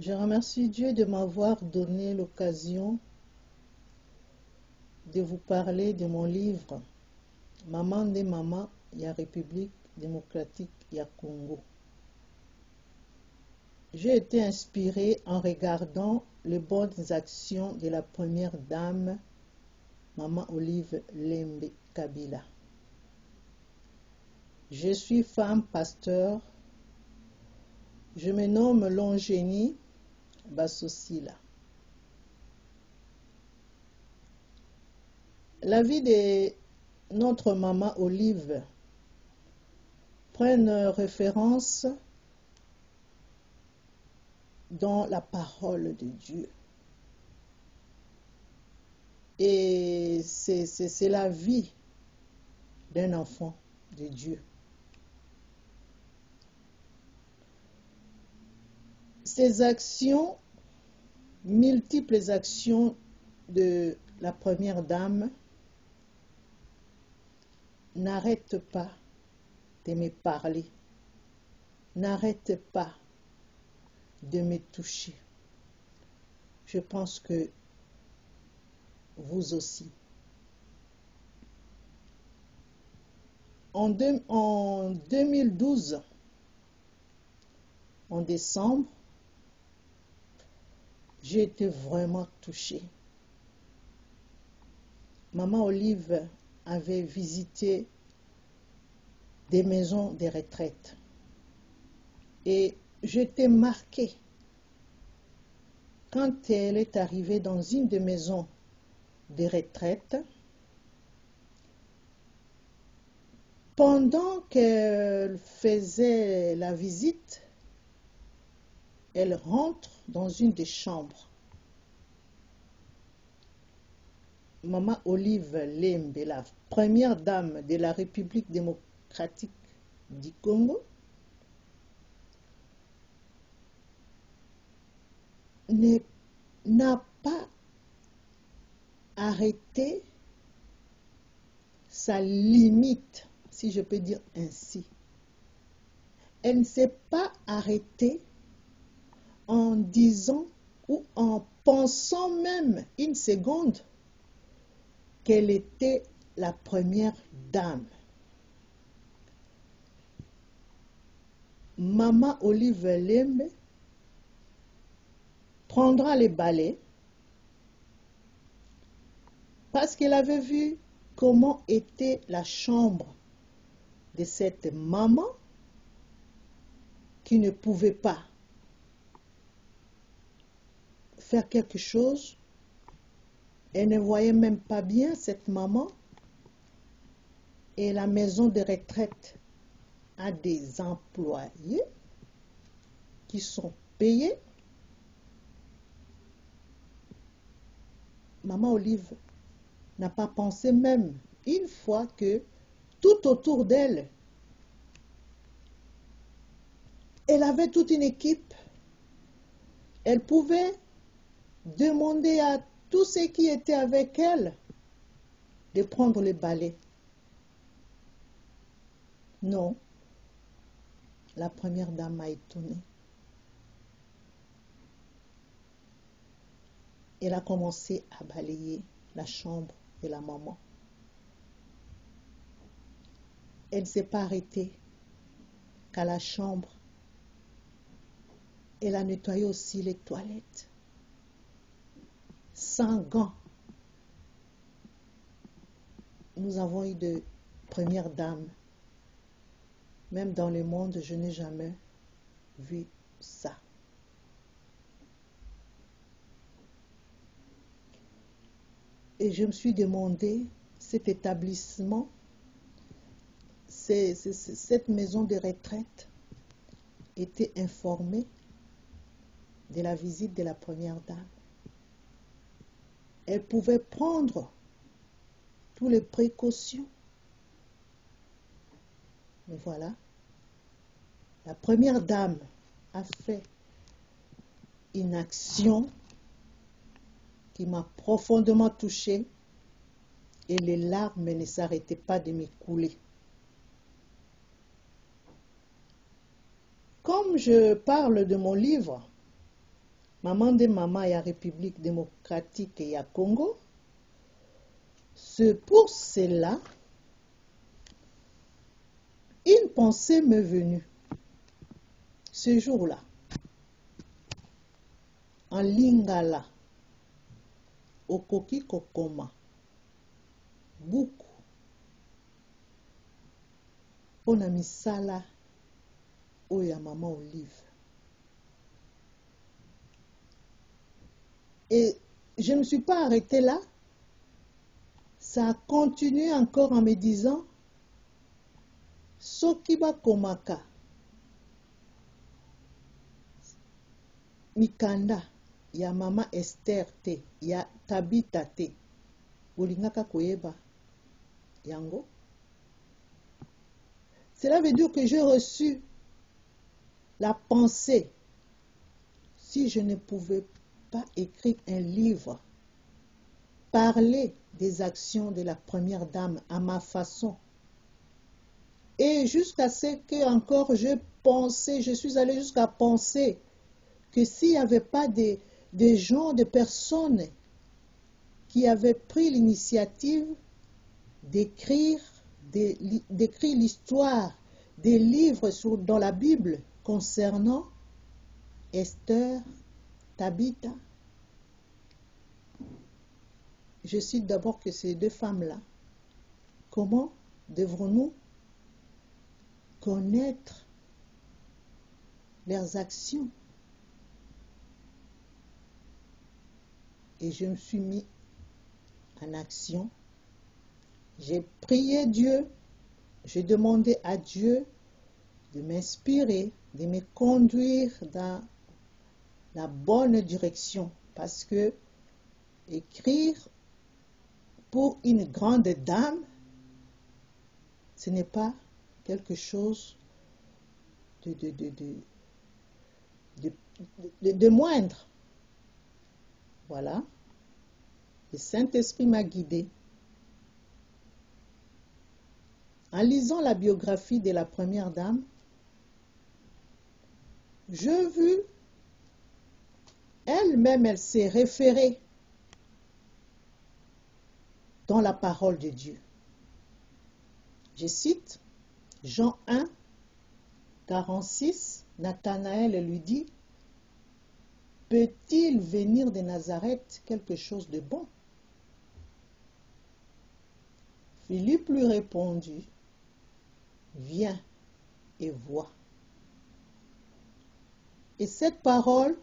Je remercie Dieu de m'avoir donné l'occasion de vous parler de mon livre « Maman de Mama ya République démocratique ya Congo ». J'ai été inspirée en regardant les bonnes actions de la première dame, Maman Olive Lembe Kabila. Je suis femme pasteur. Je me nomme Longénie Bassosila. La vie de notre maman Olive prend référence dans la parole de Dieu. Et c'est la vie d'un enfant de Dieu. Ces actions, multiples actions de la première dame, n'arrêtent pas de me parler, n'arrêtent pas de me toucher. Je pense que vous aussi. En 2012, en décembre, j'ai été vraiment touchée. Maman Olive avait visité des maisons de retraite et j'étais marquée quand elle est arrivée dans une des maisons de retraite. Pendant qu'elle faisait la visite, elle rentre dans une des chambres. Maman Olive Lembe, la première dame de la République démocratique du Congo, n'a pas arrêté sa limite, si je peux dire ainsi. Elle ne s'est pas arrêtée en disant ou en pensant même une seconde qu'elle était la première dame. Maman Olive Lembe prendra les balais parce qu'elle avait vu comment était la chambre de cette maman qui ne pouvait pas faire quelque chose. Elle ne voyait même pas bien cette maman. Et la maison de retraite a des employés qui sont payés. Maman Olive n'a pas pensé même une fois que tout autour d'elle, elle avait toute une équipe. Elle pouvait demander à tous ceux qui étaient avec elle de prendre le balai. Non, la première dame m'a étonnée. Elle a commencé à balayer la chambre de la maman. Elle ne s'est pas arrêtée qu'à la chambre. Elle a nettoyé aussi les toilettes. Sans gants. Nous avons eu de premières dames. Même dans le monde, je n'ai jamais vu ça. Et je me suis demandé, cet établissement, cette maison de retraite était informée de la visite de la première dame. Elle pouvait prendre toutes les précautions. Mais voilà, la première dame a fait une action qui m'a profondément touchée et les larmes ne s'arrêtaient pas de me couler. Comme je parle de mon livre, maman de maman ya République démocratique ya Congo. C'est pour cela, une pensée m'est venue ce jour-là, en lingala, okoki kokoma, buku, pona misala oya maman Olive. Et je ne me suis pas arrêtée là. Ça a continué encore en me disant, Sokiba Komaka, Mikanda, ya mama Esther te, ya Tabita te, Bolingaka Koyeba, Yango. Cela veut dire que j'ai reçu la pensée, si je ne pouvais pas écrire un livre, parler des actions de la première dame à ma façon. Et jusqu'à ce que encore je suis allée jusqu'à penser que s'il n'y avait pas des gens, des personnes qui avaient pris l'initiative d'écrire l'histoire des livres dans la Bible concernant Esther, Tabitha. Je cite d'abord que ces deux femmes-là, comment devrons-nous connaître leurs actions? Et je me suis mis en action. J'ai prié Dieu, j'ai demandé à Dieu de m'inspirer, de me conduire dans la bonne direction, parce que écrire pour une grande dame, ce n'est pas quelque chose de moindre. Voilà. Le Saint-Esprit m'a guidé. En lisant la biographie de la première dame, j'ai vu, elle-même, elle s'est référée dans la parole de Dieu. Je cite Jean 1, 46, Nathanaël lui dit, peut-il venir de Nazareth quelque chose de bon? Philippe lui répondit, viens et vois. Et cette parole,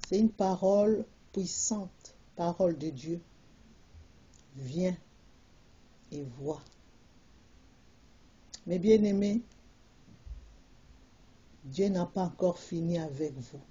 c'est une parole puissante, parole de Dieu. Viens et vois. Mes bien-aimés, Dieu n'a pas encore fini avec vous.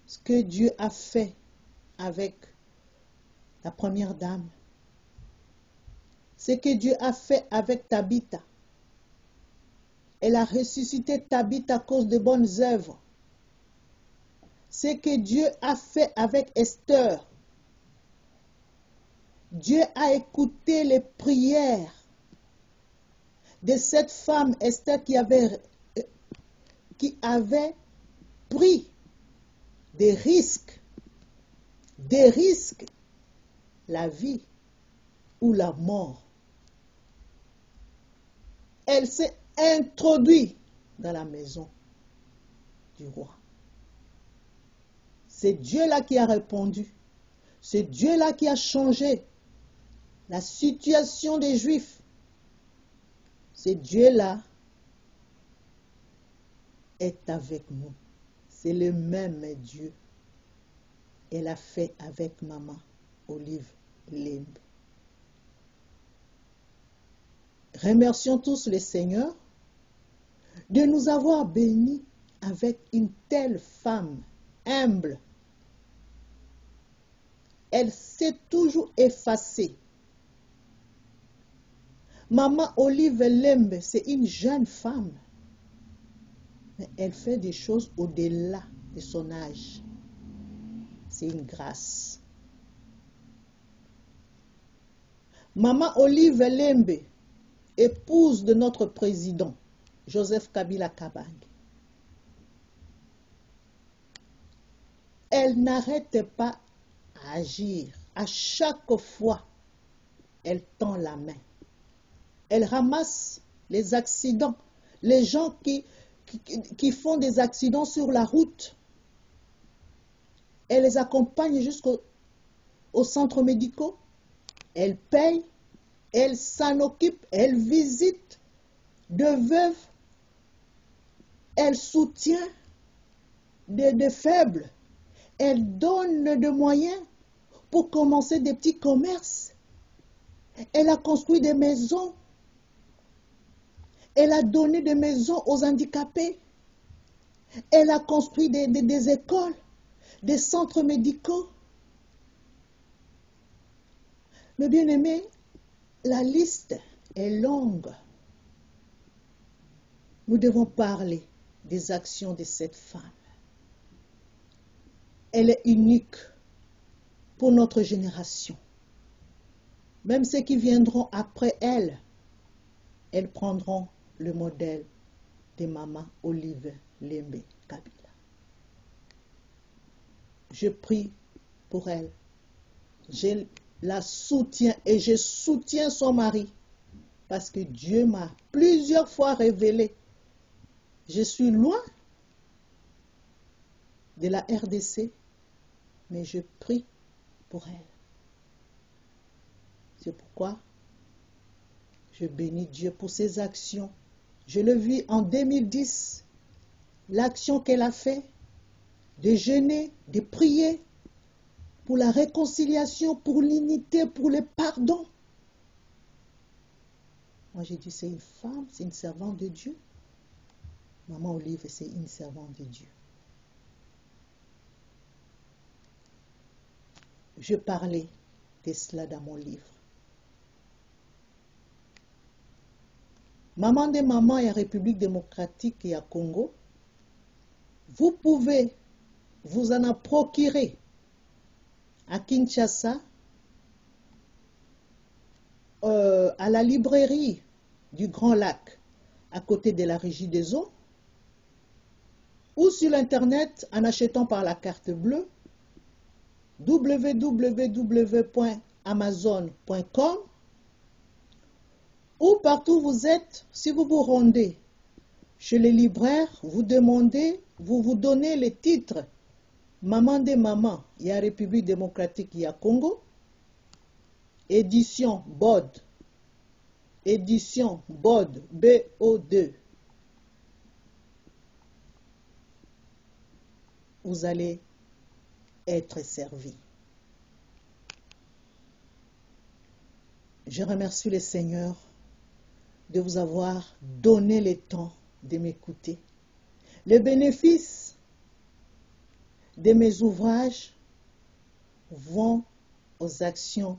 Ce que Dieu a fait avec la première dame, ce que Dieu a fait avec Tabitha, elle a ressuscité Tabitha à cause de bonnes œuvres. Ce que Dieu a fait avec Esther, Dieu a écouté les prières de cette femme Esther qui avait pris des risques, la vie ou la mort. Elle s'est introduite dans la maison du roi. C'est Dieu-là qui a répondu. C'est Dieu-là qui a changé la situation des Juifs. C'est Dieu-là est avec nous. C'est le même Dieu. Elle a fait avec maman Olive Lembe. Remercions tous le Seigneur de nous avoir bénis avec une telle femme humble. Elle s'est toujours effacée. Maman Olive Lembe, c'est une jeune femme. Mais elle fait des choses au-delà de son âge. C'est une grâce. Maman Olive Lembe, épouse de notre président, Joseph Kabila Kabange. elle n'arrête pas à agir. À chaque fois, elle tend la main. Elle ramasse les accidents, les gens qui font des accidents sur la route. Elle les accompagne jusqu'au centre médicaux. Elle paye, elle s'en occupe, elle visite de veuves, elle soutient des faibles, elle donne des moyens pour commencer des petits commerces. Elle a construit des maisons. Elle a donné des maisons aux handicapés. Elle a construit des écoles, des centres médicaux. Mais bien aimé, la liste est longue. Nous devons parler des actions de cette femme. Elle est unique pour notre génération. Même ceux qui viendront après elle, elles prendront le modèle de Maman Olive Lembe Kabila. Je prie pour elle. Je la soutiens et je soutiens son mari parce que Dieu m'a plusieurs fois révélé. Je suis loin de la RDC, mais je prie pour elle. C'est pourquoi je bénis Dieu pour ses actions. Je le vis en 2010, l'action qu'elle a faite, de jeûner, de prier pour la réconciliation, pour l'unité, pour le pardon. Moi j'ai dit c'est une femme, c'est une servante de Dieu. Maman Olive, c'est une servante de Dieu. Je parlais de cela dans mon livre. Maman des mamans et à République démocratique et à Congo, vous pouvez vous en procurer à Kinshasa, à la librairie du Grand Lac, à côté de la Régie des Eaux, ou sur l'internet en achetant par la carte bleue www.amazon.com, ou partout où vous êtes. Si vous vous rendez chez les libraires, vous demandez, vous donnez les titres Maman des mamans, il y a République démocratique, il y a Congo, édition BOD, édition BOD, BO2. Vous allez être servi. Je remercie le Seigneur de vous avoir donné le temps de m'écouter. Les bénéfices de mes ouvrages vont aux actions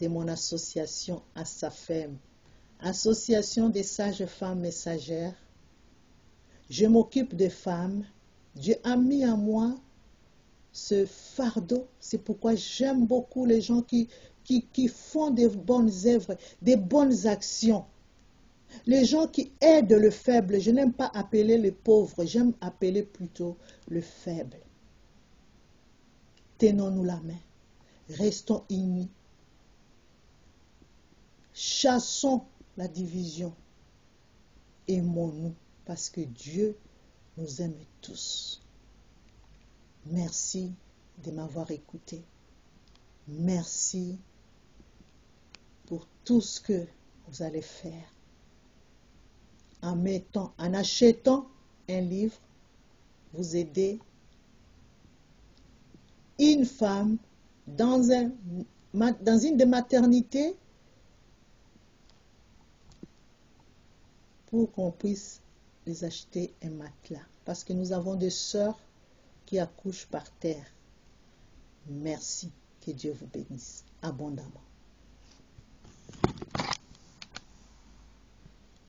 de mon association ASAFEM, Association des sages femmes messagères. Je m'occupe des femmes. Dieu a mis à moi ce fardeau. C'est pourquoi j'aime beaucoup les gens qui font des bonnes œuvres, des bonnes actions. Les gens qui aident le faible. Je n'aime pas appeler le pauvre, j'aime appeler plutôt le faible. Tenons-nous la main. Restons unis. Chassons la division. Aimons-nous parce que Dieu nous aime tous. Merci de m'avoir écouté. Merci pour tout ce que vous allez faire. En achetant un livre, vous aidez une femme dans une des maternités pour qu'on puisse les acheter un matelas. Parce que nous avons des sœurs qui accouchent par terre. Merci. Que Dieu vous bénisse abondamment.